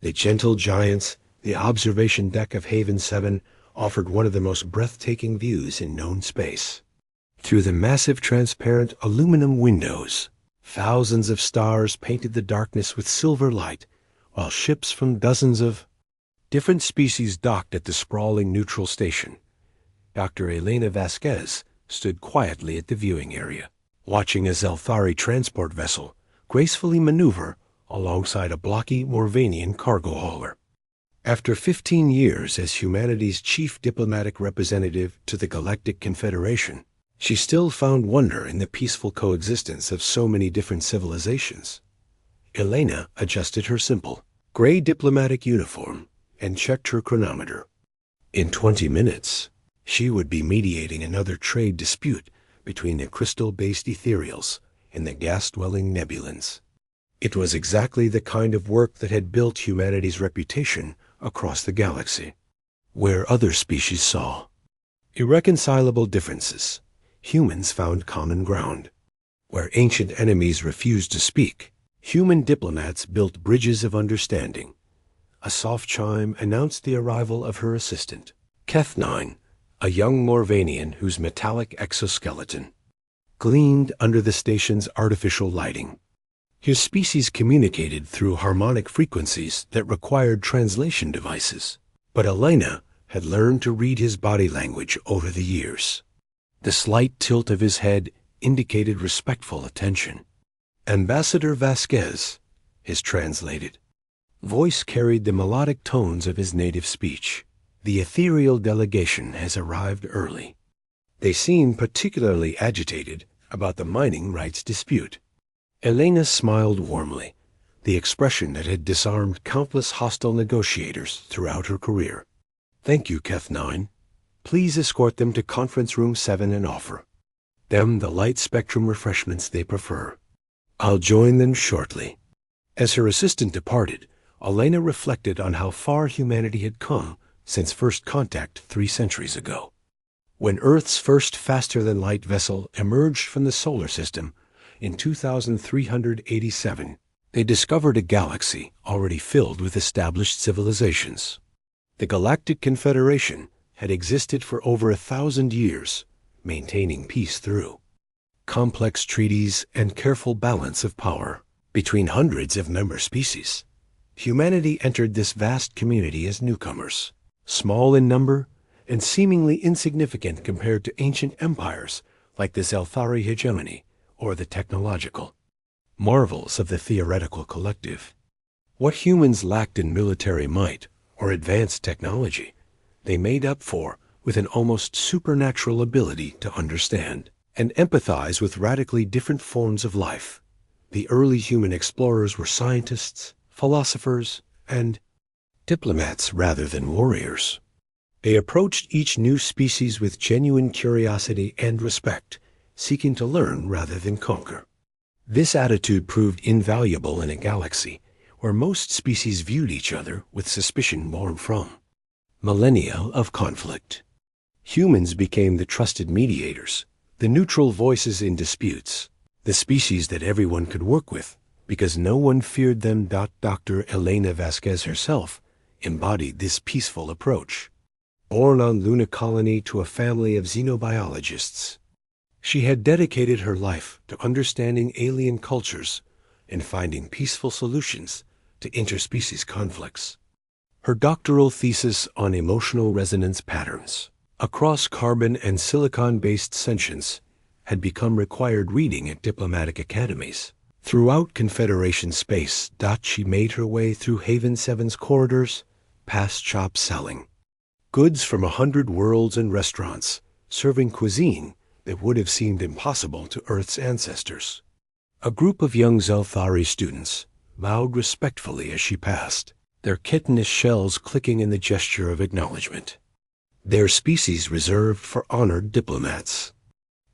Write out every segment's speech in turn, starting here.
The gentle giants, the observation deck of Haven 7, offered one of the most breathtaking views in known space. Through the massive transparent aluminum windows, thousands of stars painted the darkness with silver light, while ships from dozens of different species docked at the sprawling neutral station. Dr. Elena Vasquez stood quietly at the viewing area, watching a Zelthari transport vessel gracefully maneuver alongside a blocky Morvanian cargo hauler. After 15 years as humanity's chief diplomatic representative to the Galactic Confederation, she still found wonder in the peaceful coexistence of so many different civilizations. Elena adjusted her simple, gray diplomatic uniform and checked her chronometer. In 20 minutes, she would be mediating another trade dispute between the crystal-based ethereals and the gas-dwelling nebulans. It was exactly the kind of work that had built humanity's reputation across the galaxy. Where other species saw irreconcilable differences, humans found common ground. Where ancient enemies refused to speak, human diplomats built bridges of understanding. A soft chime announced the arrival of her assistant, Keth9, a young Morvanian whose metallic exoskeleton gleamed under the station's artificial lighting. His species communicated through harmonic frequencies that required translation devices, but Elena had learned to read his body language over the years. The slight tilt of his head indicated respectful attention. Ambassador Vasquez, his translated voice carried the melodic tones of his native speech. The ethereal delegation has arrived early. They seemed particularly agitated about the mining rights dispute. Elena smiled warmly, the expression that had disarmed countless hostile negotiators throughout her career. Thank you, Keth9. Please escort them to Conference Room 7 and offer them the light spectrum refreshments they prefer. I'll join them shortly. As her assistant departed, Elena reflected on how far humanity had come since first contact 3 centuries ago. When Earth's first faster-than-light vessel emerged from the solar system in 2387, they discovered a galaxy already filled with established civilizations. The Galactic Confederation had existed for over 1,000 years, maintaining peace through complex treaties and careful balance of power between hundreds of member species. Humanity entered this vast community as newcomers, small in number and seemingly insignificant compared to ancient empires like the Zelthari hegemony or the technological marvels of the theoretical collective. What humans lacked in military might or advanced technology, they made up for with an almost supernatural ability to understand and empathize with radically different forms of life. The early human explorers were scientists, philosophers, and diplomats rather than warriors. They approached each new species with genuine curiosity and respect, seeking to learn rather than conquer. This attitude proved invaluable in a galaxy where most species viewed each other with suspicion born from millennia of conflict. Humans became the trusted mediators, the neutral voices in disputes, the species that everyone could work with, because no one feared them. Dr. Elena Vasquez herself embodied this peaceful approach. Born on Luna Colony to a family of xenobiologists, she had dedicated her life to understanding alien cultures and finding peaceful solutions to interspecies conflicts. Her doctoral thesis on emotional resonance patterns across carbon and silicon-based sentience had become required reading at diplomatic academies. Throughout Confederation space, she made her way through Haven 7's corridors, past shops selling goods from 100 worlds and restaurants, serving cuisine that would have seemed impossible to Earth's ancestors. A group of young Zelthari students bowed respectfully as she passed, their chitinous shells clicking in the gesture of acknowledgement. Their species reserved for honored diplomats.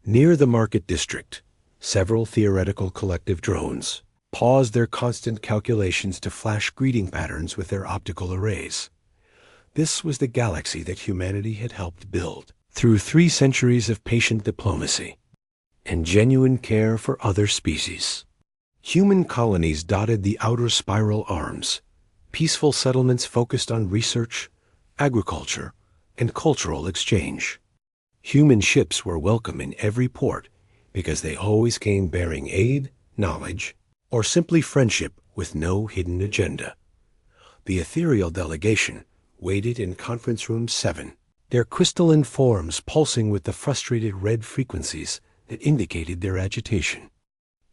Near the market district, several theoretical collective drones paused their constant calculations to flash greeting patterns with their optical arrays. This was the galaxy that humanity had helped build through 3 centuries of patient diplomacy and genuine care for other species. Human colonies dotted the outer spiral arms, peaceful settlements focused on research, agriculture, and cultural exchange. Human ships were welcome in every port because they always came bearing aid, knowledge, or simply friendship with no hidden agenda. The ethereal delegation waited in Conference Room 7, their crystalline forms pulsing with the frustrated red frequencies that indicated their agitation.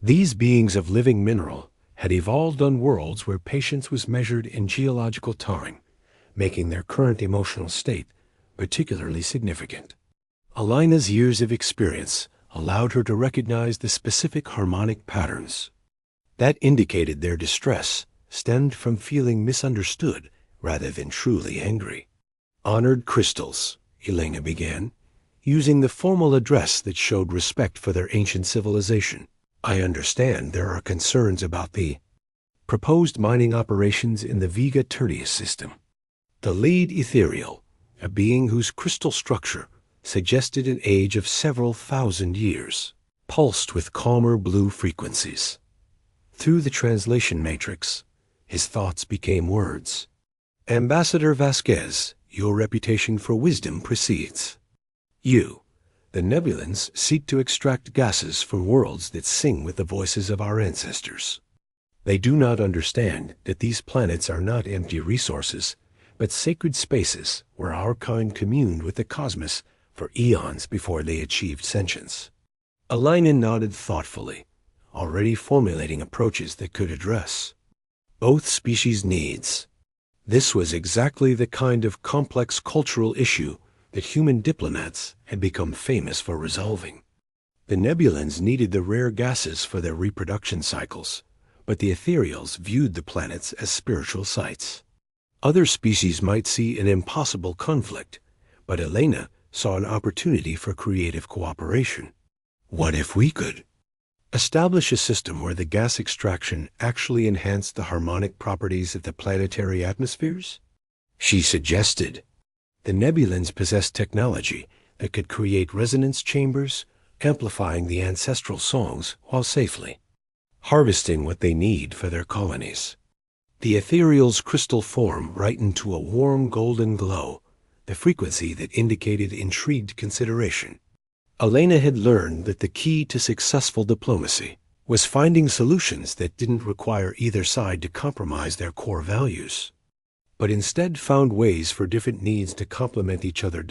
These beings of living mineral had evolved on worlds where patience was measured in geological time, making their current emotional state particularly significant. Alina's years of experience allowed her to recognize the specific harmonic patterns that indicated their distress stemmed from feeling misunderstood rather than truly angry. "Honored crystals," Elena began, using the formal address that showed respect for their ancient civilization. "I understand there are concerns about the proposed mining operations in the Vega Tertius system." The lead ethereal, a being whose crystal structure suggested an age of several thousand years, pulsed with calmer blue frequencies. Through the translation matrix, his thoughts became words. "Ambassador Vasquez, your reputation for wisdom precedes you. The Nebulans seek to extract gases from worlds that sing with the voices of our ancestors. They do not understand that these planets are not empty resources, but sacred spaces where our kind communed with the cosmos for eons before they achieved sentience." Alina nodded thoughtfully, already formulating approaches that could address both species' needs. This was exactly the kind of complex cultural issue that human diplomats had become famous for resolving. The Nebulans needed the rare gases for their reproduction cycles, but the ethereals viewed the planets as spiritual sites. Other species might see an impossible conflict, but Elena saw an opportunity for creative cooperation. "What if we could establish a system where the gas extraction actually enhanced the harmonic properties of the planetary atmospheres?" she suggested. The Nebulans possessed technology that could create resonance chambers, amplifying the ancestral songs while safely harvesting what they need for their colonies. The ethereal's crystal form brightened to a warm golden glow, the frequency that indicated intrigued consideration. Elena had learned that the key to successful diplomacy was finding solutions that didn't require either side to compromise their core values, but instead found ways for different needs to complement each other.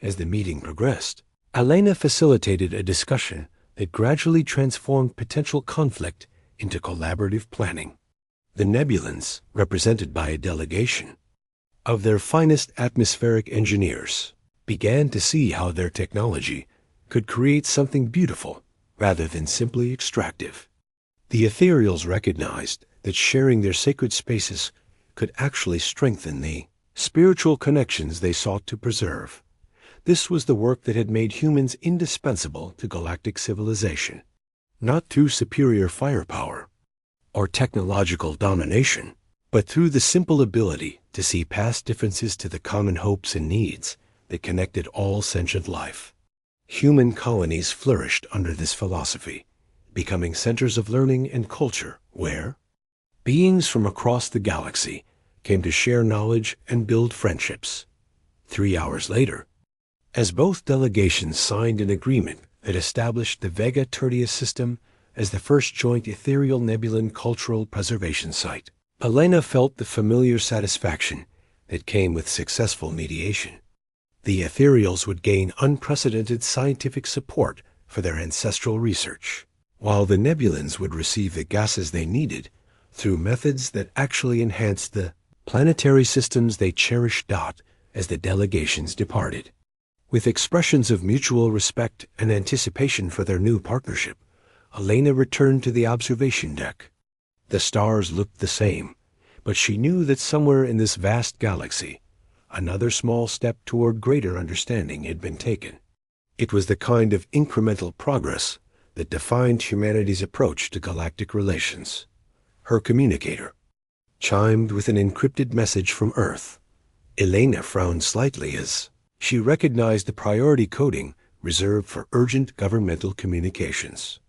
As the meeting progressed, Elena facilitated a discussion that gradually transformed potential conflict into collaborative planning. The Nebulans, represented by a delegation of their finest atmospheric engineers, began to see how their technology could create something beautiful rather than simply extractive. The ethereals recognized that sharing their sacred spaces could actually strengthen the spiritual connections they sought to preserve. This was the work that had made humans indispensable to galactic civilization, not through superior firepower or technological domination, but through the simple ability to see past differences to the common hopes and needs that connected all sentient life. Human colonies flourished under this philosophy, becoming centers of learning and culture where beings from across the galaxy came to share knowledge and build friendships. 3 hours later, as both delegations signed an agreement that established the Vega Tertius system as the first joint ethereal nebulan cultural preservation site, Elena felt the familiar satisfaction that came with successful mediation. The ethereals would gain unprecedented scientific support for their ancestral research, while the Nebulans would receive the gases they needed through methods that actually enhanced the planetary systems they cherished. As the delegations departed, with expressions of mutual respect and anticipation for their new partnership, Elena returned to the observation deck. The stars looked the same, but she knew that somewhere in this vast galaxy, another small step toward greater understanding had been taken. It was the kind of incremental progress that defined humanity's approach to galactic relations. Her communicator chimed with an encrypted message from Earth. Elena frowned slightly as she recognized the priority coding reserved for urgent governmental communications.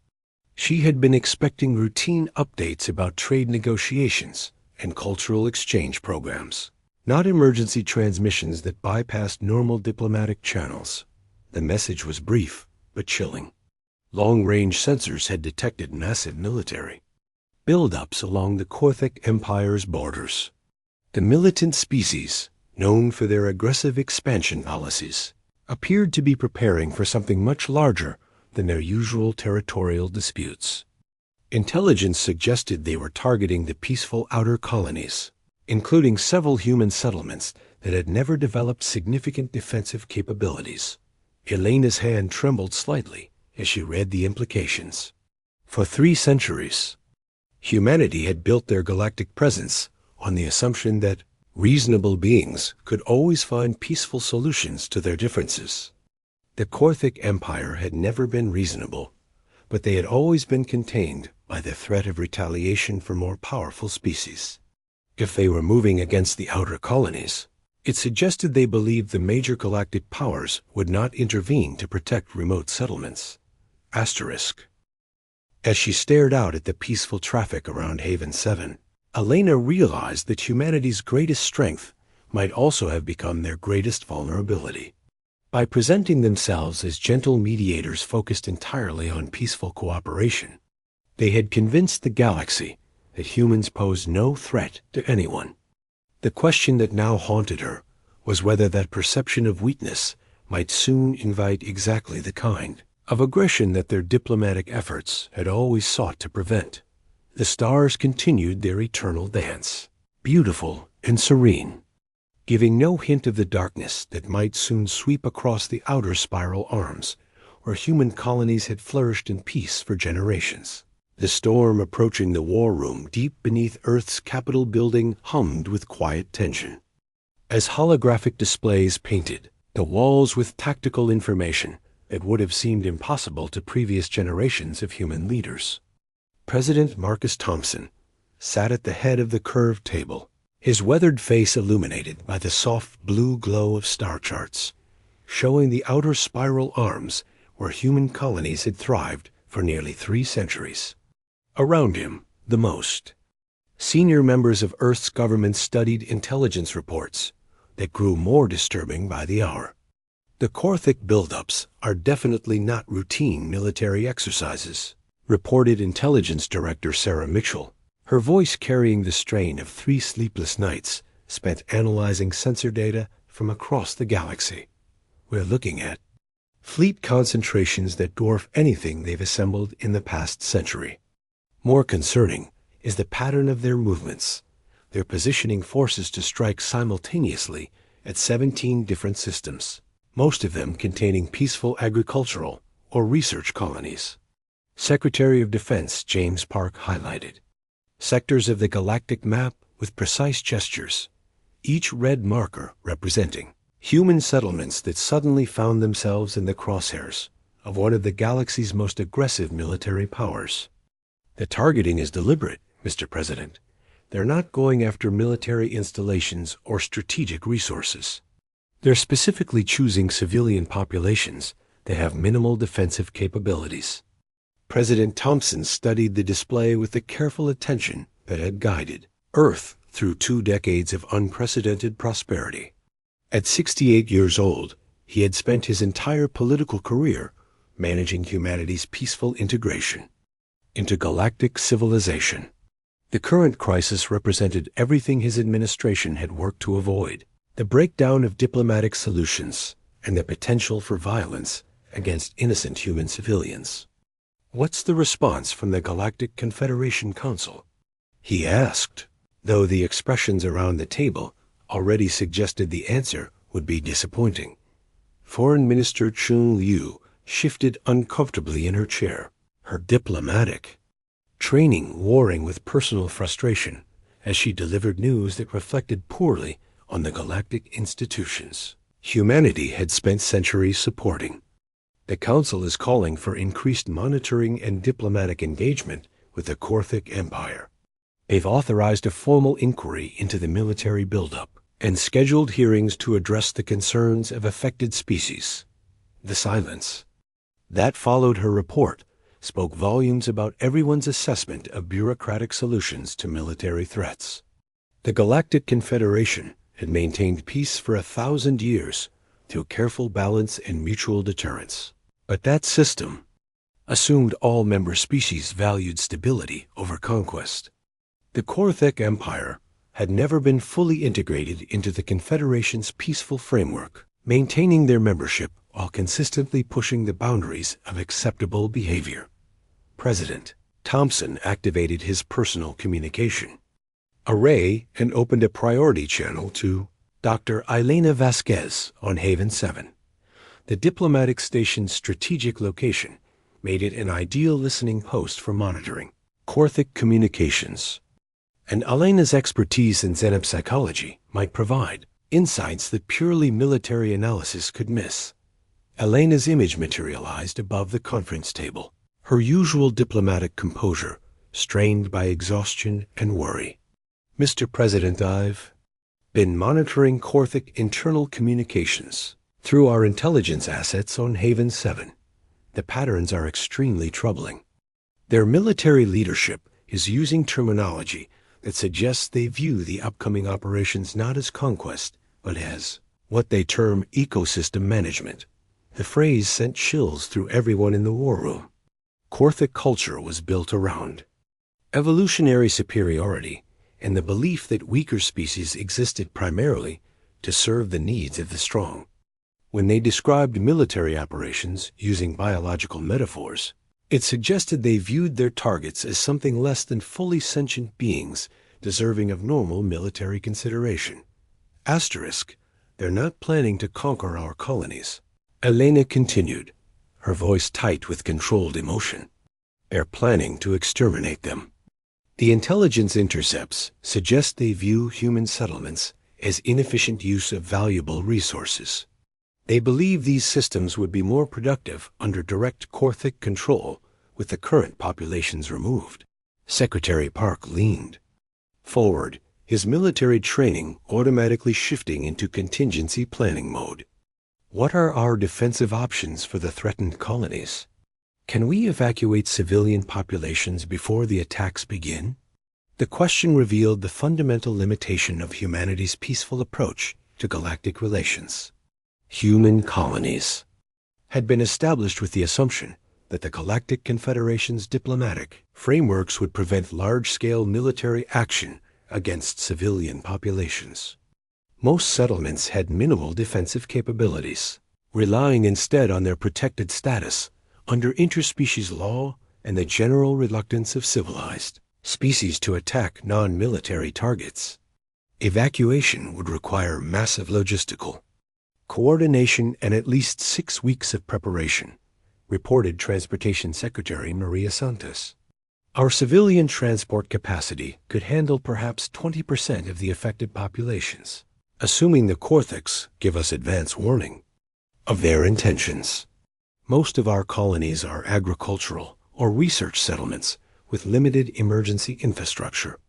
She had been expecting routine updates about trade negotiations and cultural exchange programs, not emergency transmissions that bypassed normal diplomatic channels. The message was brief but chilling. Long-range sensors had detected massive military buildups along the Korthic Empire's borders. The militant species, known for their aggressive expansion policies, appeared to be preparing for something much larger than their usual territorial disputes. Intelligence suggested they were targeting the peaceful outer colonies, including several human settlements that had never developed significant defensive capabilities. Elena's hand trembled slightly as she read the implications. For 3 centuries, humanity had built their galactic presence on the assumption that reasonable beings could always find peaceful solutions to their differences. The Korthic Empire had never been reasonable, but they had always been contained by the threat of retaliation for more powerful species. If they were moving against the outer colonies, it suggested they believed the major galactic powers would not intervene to protect remote settlements. Asterisk. As she stared out at the peaceful traffic around Haven 7, Elena realized that humanity's greatest strength might also have become their greatest vulnerability. By presenting themselves as gentle mediators focused entirely on peaceful cooperation, they had convinced the galaxy that humans posed no threat to anyone. The question that now haunted her was whether that perception of weakness might soon invite exactly the kind of aggression that their diplomatic efforts had always sought to prevent. The stars continued their eternal dance, beautiful and serene, giving no hint of the darkness that might soon sweep across the outer spiral arms, where human colonies had flourished in peace for generations. The storm approaching the war room deep beneath Earth's Capitol building hummed with quiet tension. As holographic displays painted the walls with tactical information that would have seemed impossible to previous generations of human leaders. President Marcus Thompson sat at the head of the curved table, his weathered face illuminated by the soft blue glow of star charts, showing the outer spiral arms where human colonies had thrived for nearly 3 centuries. Around him, the most senior members of Earth's government studied intelligence reports that grew more disturbing by the hour. The Korthic buildups are definitely not routine military exercises, reported Intelligence Director Sarah Mitchell, her voice carrying the strain of 3 sleepless nights spent analyzing sensor data from across the galaxy. We're looking at fleet concentrations that dwarf anything they've assembled in the past century. More concerning is the pattern of their movements. They're positioning forces to strike simultaneously at 17 different systems, most of them containing peaceful agricultural or research colonies. Secretary of Defense James Park highlighted sectors of the galactic map with precise gestures, each red marker representing human settlements that suddenly found themselves in the crosshairs of one of the galaxy's most aggressive military powers. The targeting is deliberate, Mr. President. They're not going after military installations or strategic resources. They're specifically choosing civilian populations that have minimal defensive capabilities. President Thompson studied the display with the careful attention that had guided Earth through 2 decades of unprecedented prosperity. At 68 years old, he had spent his entire political career managing humanity's peaceful integration into galactic civilization. The current crisis represented everything his administration had worked to avoid: the breakdown of diplomatic solutions and the potential for violence against innocent human civilians. What's the response from the Galactic Confederation Council? He asked, though the expressions around the table already suggested the answer would be disappointing. Foreign Minister Chun Liu shifted uncomfortably in her chair, her diplomatic training warring with personal frustration as she delivered news that reflected poorly on the galactic institutions humanity had spent centuries supporting. The Council is calling for increased monitoring and diplomatic engagement with the Korthic Empire. They've authorized a formal inquiry into the military buildup and scheduled hearings to address the concerns of affected species. The silence that followed her report spoke volumes about everyone's assessment of bureaucratic solutions to military threats. The Galactic Confederation had maintained peace for 1,000 years through careful balance and mutual deterrence. But that system assumed all member species valued stability over conquest. The Korthek Empire had never been fully integrated into the Confederation's peaceful framework, maintaining their membership while consistently pushing the boundaries of acceptable behavior. President Thompson activated his personal communication array and opened a priority channel to Dr. Elena Vasquez on Haven 7. The diplomatic station's strategic location made it an ideal listening post for monitoring Korthek communications, and Elena's expertise in xenopsychology might provide insights that purely military analysis could miss. Elena's image materialized above the conference table, her usual diplomatic composure strained by exhaustion and worry. Mr. President, I've been monitoring Korthek internal communications through our intelligence assets on Haven 7. The patterns are extremely troubling. Their military leadership is using terminology that suggests they view the upcoming operations not as conquest, but as what they term ecosystem management. The phrase sent chills through everyone in the war room. Korthek culture was built around evolutionary superiority and the belief that weaker species existed primarily to serve the needs of the strong. When they described military operations using biological metaphors, it suggested they viewed their targets as something less than fully sentient beings deserving of normal military consideration. Asterisk, they're not planning to conquer our colonies. Elena continued, her voice tight with controlled emotion. They're planning to exterminate them. The intelligence intercepts suggest they view human settlements as inefficient use of valuable resources. They believe these systems would be more productive under direct Korthek control with the current populations removed. Secretary Park leaned forward, his military training automatically shifting into contingency planning mode. What are our defensive options for the threatened colonies? Can we evacuate civilian populations before the attacks begin? The question revealed the fundamental limitation of humanity's peaceful approach to galactic relations. Human colonies had been established with the assumption that the Galactic Confederation's diplomatic frameworks would prevent large-scale military action against civilian populations. Most settlements had minimal defensive capabilities, relying instead on their protected status under interspecies law and the general reluctance of civilized species to attack non-military targets. Evacuation would require massive logistical coordination and at least 6 weeks of preparation, reported Transportation Secretary Maria Santos. Our civilian transport capacity could handle perhaps 20% of the affected populations, assuming the Kortheks give us advance warning of their intentions. Most of our colonies are agricultural or research settlements with limited emergency infrastructure.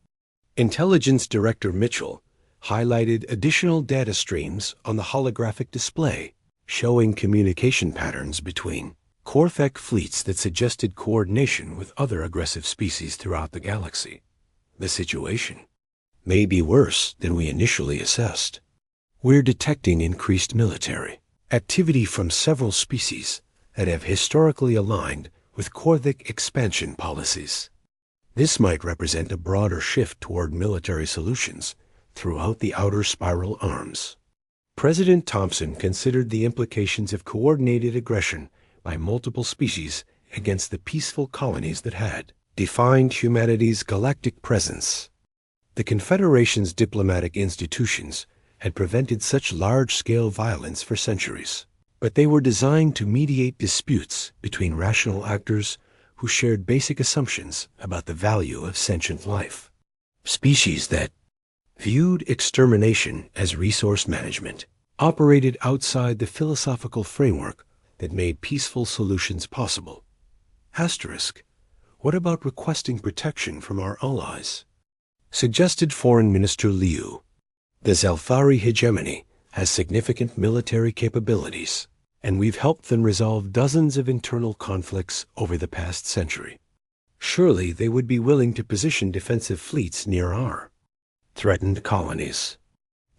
Intelligence Director Mitchell highlighted additional data streams on the holographic display, showing communication patterns between Korthek fleets that suggested coordination with other aggressive species throughout the galaxy. The situation may be worse than we initially assessed. We're detecting increased military activity from several species that have historically aligned with Korthek expansion policies. This might represent a broader shift toward military solutions throughout the outer spiral arms. President Thompson considered the implications of coordinated aggression by multiple species against the peaceful colonies that had defined humanity's galactic presence. The Confederation's diplomatic institutions had prevented such large-scale violence for centuries, but they were designed to mediate disputes between rational actors who shared basic assumptions about the value of sentient life. Species that viewed extermination as resource management operated outside the philosophical framework that made peaceful solutions possible. Asterisk, what about requesting protection from our allies? Suggested Foreign Minister Liu. The Zelfari hegemony has significant military capabilities, and we've helped them resolve dozens of internal conflicts over the past century. Surely they would be willing to position defensive fleets near our threatened colonies.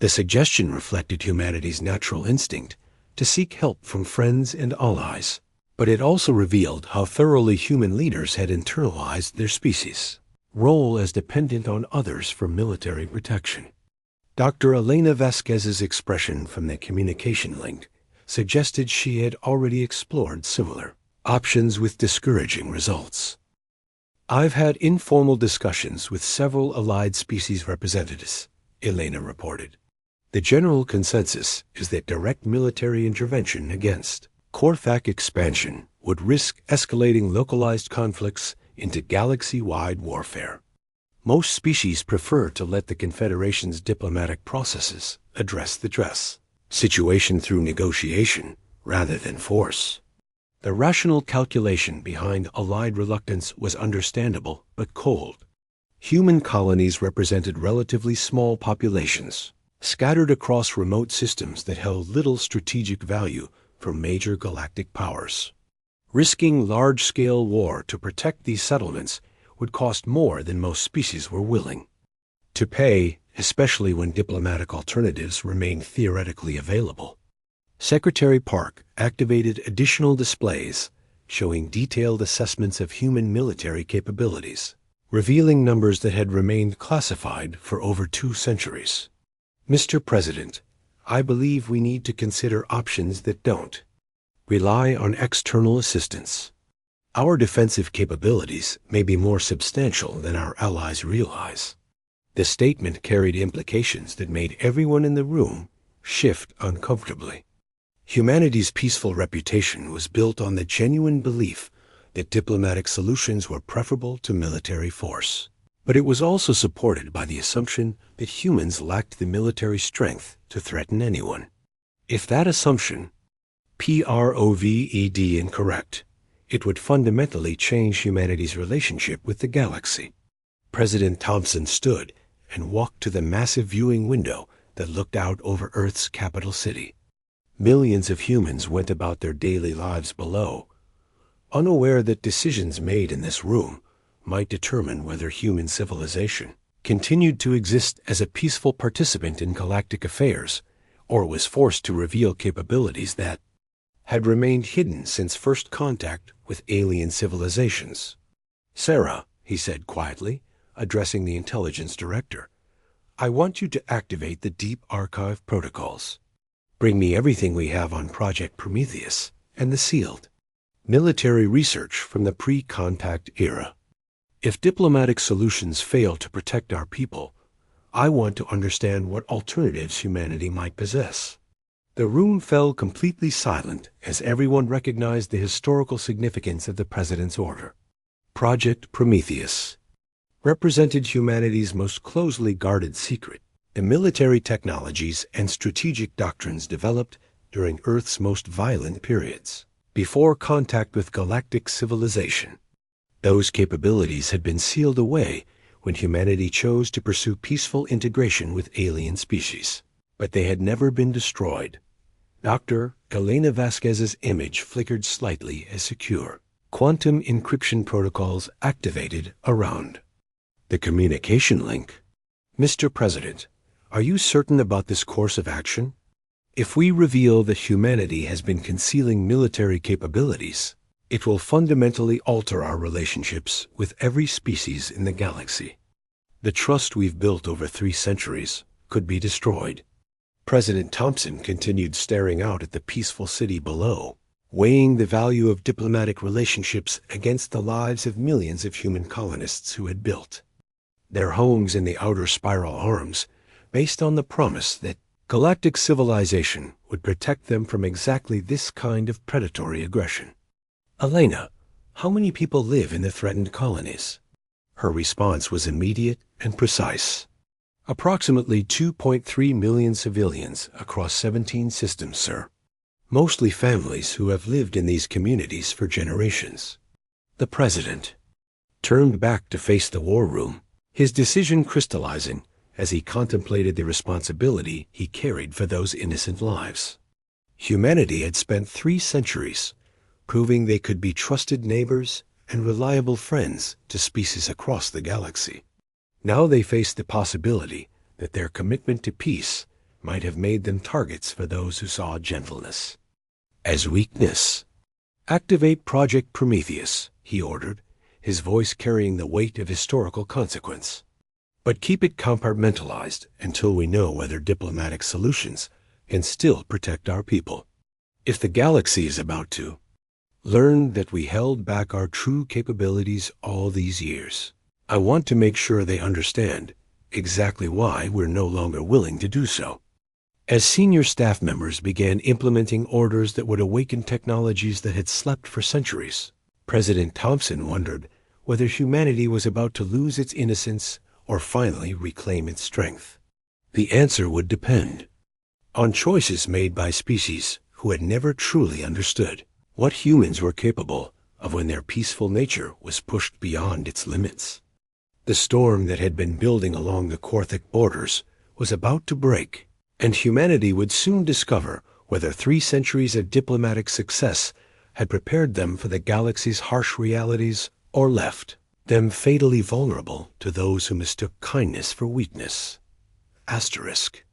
The suggestion reflected humanity's natural instinct to seek help from friends and allies, but it also revealed how thoroughly human leaders had internalized their species' role as dependent on others for military protection. Dr. Elena Vasquez's expression from the communication link suggested she had already explored similar options with discouraging results. I've had informal discussions with several allied species representatives, Elena reported. The general consensus is that direct military intervention against Corvac expansion would risk escalating localized conflicts into galaxy-wide warfare. Most species prefer to let the Confederation's diplomatic processes address the situation through negotiation rather than force. The rational calculation behind Allied reluctance was understandable but cold. Human colonies represented relatively small populations, scattered across remote systems that held little strategic value for major galactic powers. Risking large-scale war to protect these settlements would cost more than most species were willing to pay, especially when diplomatic alternatives remained theoretically available. Secretary Park activated additional displays showing detailed assessments of human military capabilities, revealing numbers that had remained classified for over 2 centuries. Mr. President, I believe we need to consider options that don't rely on external assistance. Our defensive capabilities may be more substantial than our allies realize. The statement carried implications that made everyone in the room shift uncomfortably. Humanity's peaceful reputation was built on the genuine belief that diplomatic solutions were preferable to military force. But it was also supported by the assumption that humans lacked the military strength to threaten anyone. If that assumption proved incorrect, it would fundamentally change humanity's relationship with the galaxy. President Thompson stood and walked to the massive viewing window that looked out over Earth's capital city. Millions of humans went about their daily lives below, unaware that decisions made in this room might determine whether human civilization continued to exist as a peaceful participant in galactic affairs or was forced to reveal capabilities that had remained hidden since first contact with alien civilizations. Sarah, he said quietly, addressing the intelligence director, I want you to activate the deep archive protocols. Bring me everything we have on Project Prometheus and the sealed military research from the pre-contact era. If diplomatic solutions fail to protect our people, I want to understand what alternatives humanity might possess. The room fell completely silent as everyone recognized the historical significance of the president's order. Project Prometheus represented humanity's most closely guarded secret, the military technologies and strategic doctrines developed during Earth's most violent periods, before contact with galactic civilization. Those capabilities had been sealed away when humanity chose to pursue peaceful integration with alien species, but they had never been destroyed. Dr. Elena Vasquez's image flickered slightly as secure quantum encryption protocols activated around the communication link. Mr. President, are you certain about this course of action? If we reveal that humanity has been concealing military capabilities, it will fundamentally alter our relationships with every species in the galaxy. The trust we've built over 3 centuries could be destroyed. President Thompson continued staring out at the peaceful city below, weighing the value of diplomatic relationships against the lives of millions of human colonists who had built their homes in the outer spiral arms based on the promise that galactic civilization would protect them from exactly this kind of predatory aggression. Elena, how many people live in the threatened colonies? Her response was immediate and precise. Approximately 2.3 million civilians across 17 systems, sir. Mostly families who have lived in these communities for generations. The president turned back to face the war room, his decision crystallizing as he contemplated the responsibility he carried for those innocent lives. Humanity had spent 3 centuries proving they could be trusted neighbors and reliable friends to species across the galaxy. Now they faced the possibility that their commitment to peace might have made them targets for those who saw gentleness as weakness. "Activate Project Prometheus," he ordered, his voice carrying the weight of historical consequence. "But keep it compartmentalized until we know whether diplomatic solutions can still protect our people. If the galaxy is about to learn that we held back our true capabilities all these years, I want to make sure they understand exactly why we're no longer willing to do so." As senior staff members began implementing orders that would awaken technologies that had slept for centuries, President Thompson wondered whether humanity was about to lose its innocence or finally reclaim its strength. The answer would depend on choices made by species who had never truly understood what humans were capable of when their peaceful nature was pushed beyond its limits. The storm that had been building along the Korthic borders was about to break, and humanity would soon discover whether 3 centuries of diplomatic success had prepared them for the galaxy's harsh realities or left them fatally vulnerable to those who mistook kindness for weakness. Asterisk.